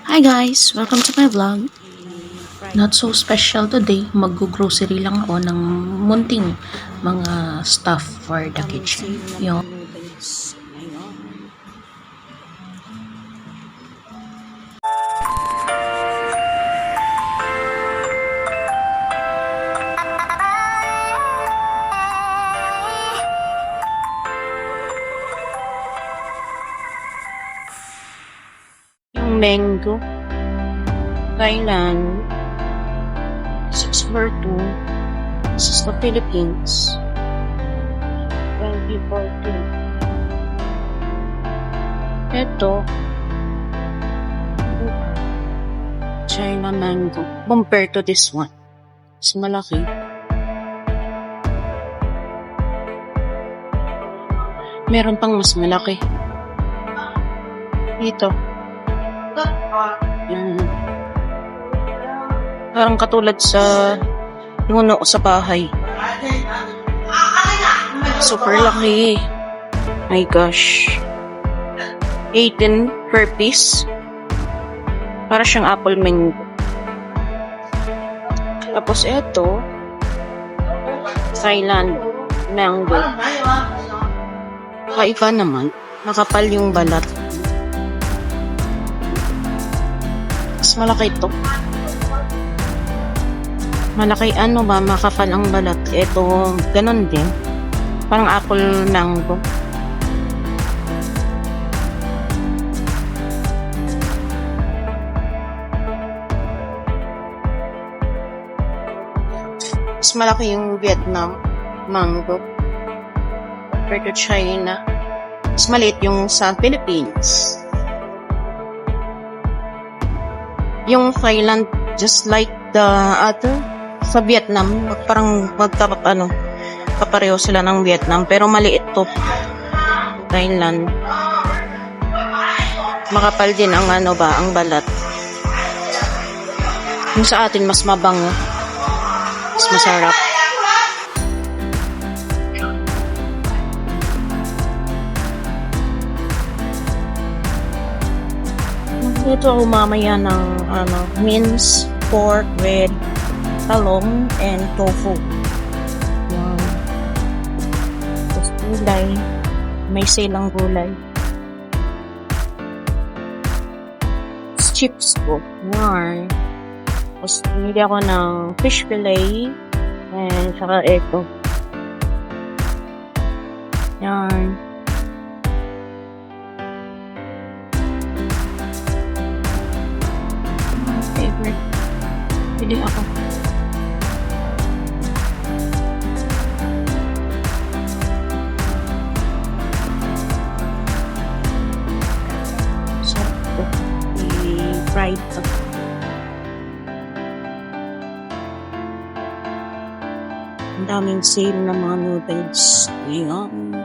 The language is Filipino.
Hi guys! Welcome to my vlog. Not so special today. Mag-grocery lang ako ng munting mga stuff for the kitchen. Yung mango, Thailand, 642, this is the Philippines, 2014. Ito, China mango, compared to this one, mas malaki. Meron pang mas malaki. Dito. Parang katulad sa puno sa bahay. Super laki. My gosh. 18 per piece. Para siyang apple mango. Tapos ito, Thailand mango. Kakaiba naman. Makapal yung balat. Mas malaki ito. Malaki makapal ang balat. Ito, ganun din. Parang apple mango. Mas malaki yung Vietnam mango compared to China. Mas maliit yung sa Philippines. Yung Thailand, just like the other, sa Vietnam, parang kapareho sila ng Vietnam, pero maliit to. Thailand. Makapal din ang ang balat. Yung sa atin, mas mabango. Mas masarap. Ito ako mamaya ng minced pork with talong and tofu. Yan. Tapos gulay. May silang gulay. Tapos chips ko. Yan. Tapos hindi ako ng fish fillet. And saka ito. Yan. Favorite. Pili ako. So, i-fried ito. Ang daming sale na mga noodles. Ayan.